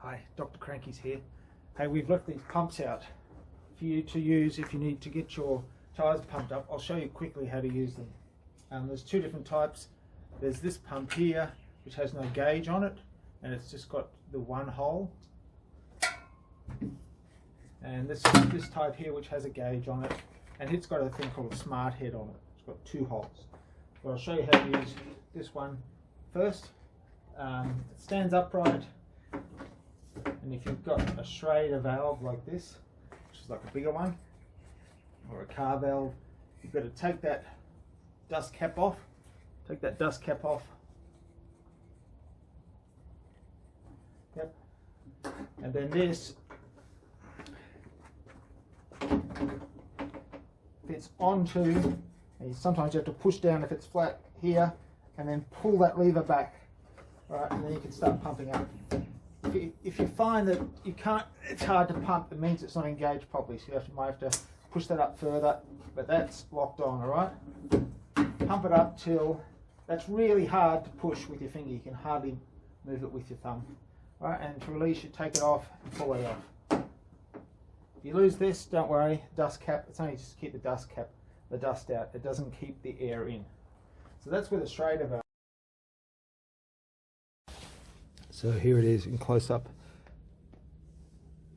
Hi, Dr. Cranky's here. Hey, we've left these pumps out for you to use if you need to get your tyres pumped up. I'll show you quickly how to use them. There's two different types. There's this pump here, which has no gauge on it, and it's just got the one hole. And this type here, which has a gauge on it, and it's got a thing called a smart head on it. It's got two holes. But I'll show you how to use this one first. It stands upright, and if you've got a schrader valve like this, which is like a bigger one, or a car valve, you've got to take that dust cap off. Take that dust cap off. Yep. And then this fits onto, and sometimes you have to push down if it's flat here, and then pull that lever back. Right, and then you can start pumping up. If you find that you can't, it's hard to pump, it means it's not engaged properly, so you might have to push that up further, but that's locked on, alright? Pump it up till, that's really hard to push with your finger, you can hardly move it with your thumb. Alright, and to release, you take it off and pull it off. If you lose this, don't worry, dust cap, it's only just to keep the dust out, it doesn't keep the air in. So that's with a schrader valve. So here it is in close up.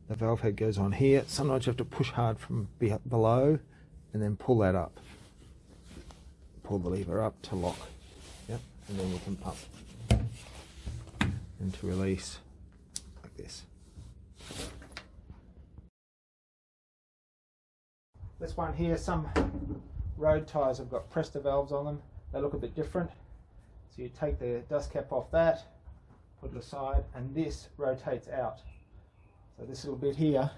The valve head goes on here. Sometimes you have to push hard from below and then pull that up. Pull the lever up to lock. Yep, and then you can pump. And to release, like this. This one here, some road tyres have got Presta valves on them. They look a bit different. So you take the dust cap off that, put it aside, and this rotates out. So this little bit here,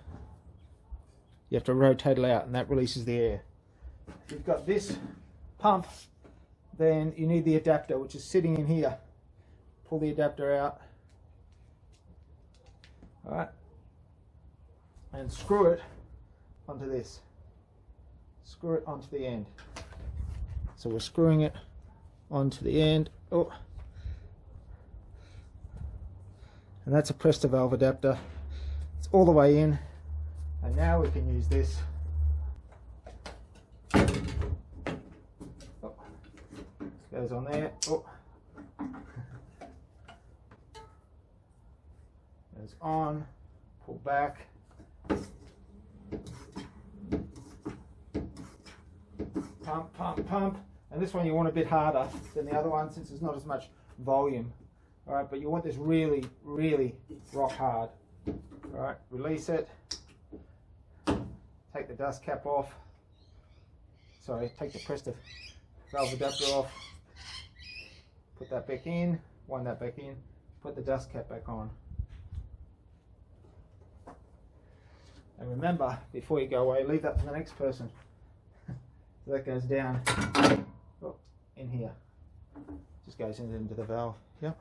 you have to rotate it out, and that releases the air. If you've got this pump, then you need the adapter, which is sitting in here. Pull the adapter out, alright, and screw it onto this. Screw it onto the end. So we're screwing it onto the end. Oh. And that's a Presta valve adapter. It's all the way in, and now we can use this. Oh. Goes on there. Oh. Goes on. Pull back. Pump, pump, pump. And this one you want a bit harder than the other one since there's not as much volume. Alright, but you want this really, really rock hard. Alright, release it. Take the dust cap off. Sorry, take the Presta valve adapter off. Put that back in, wind that back in, put the dust cap back on. And remember, before you go away, leave that for the next person. So that goes down in here. Just goes into the valve. Yep.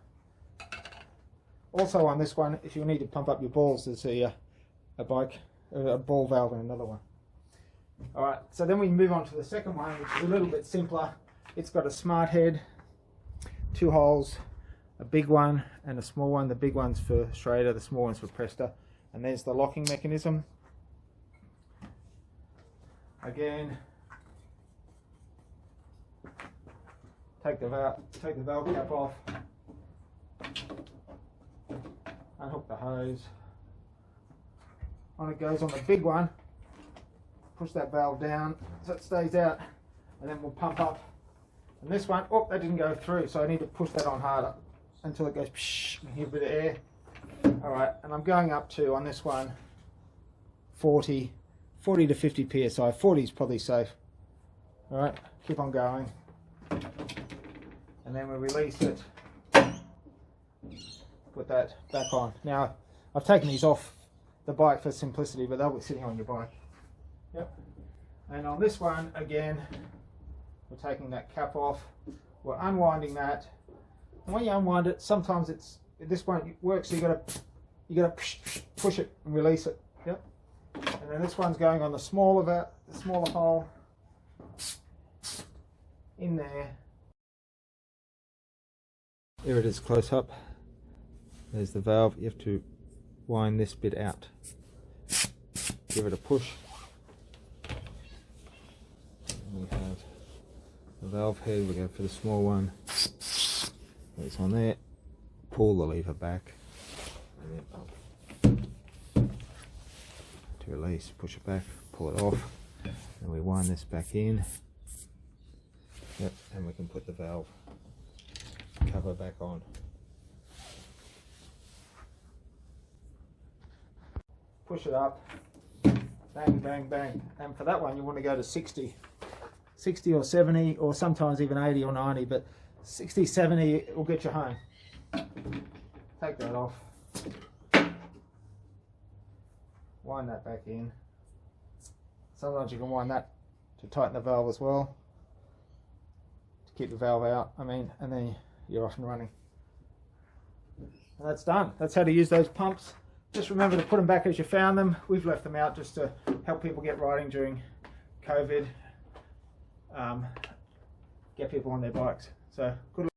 Also on this one, if you need to pump up your balls, there's a ball valve in another one. Alright, so then we move on to the second one, which is a little bit simpler. It's got a smart head, two holes, a big one and a small one. The big one's for schrader, the small one's for Presta. And there's the locking mechanism. Again, take the valve cap off. Unhook the hose. On it goes on the big one. Push that valve down so it stays out, and then we'll pump up. And this one, oh, that didn't go through, so I need to push that on harder until it goes psh, and hear a bit of air. Alright, and I'm going up to, on this one, 40 to 50 psi. 40 is probably safe. Alright, keep on going. And then we release it. Put that back on. Now, I've taken these off the bike for simplicity, but they'll be sitting on your bike. Yep. And on this one, again, we're taking that cap off. We're unwinding that. And when you unwind it, sometimes this one works. So you gotta push it and release it. Yep. And then this one's going on the smaller hole in there. Here it is close up. There's the valve. You have to wind this bit out. Give it a push. And we have the valve head. We go for the small one. It's on there. Pull the lever back. And then up. To release, push it back, pull it off. And we wind this back in. Yep, and we can put the valve cover back on. Push it up, bang, bang, bang. And for that one, you want to go to 60 or 70, or sometimes even 80 or 90, but 60, 70 will get you home. Take that off. Wind that back in. Sometimes you can wind that to tighten the valve as well, to keep the valve out, and then you're off and running. And that's done. That's how to use those pumps. Just remember to put them back as you found them. We've left them out just to help people get riding during COVID, get people on their bikes. So good luck.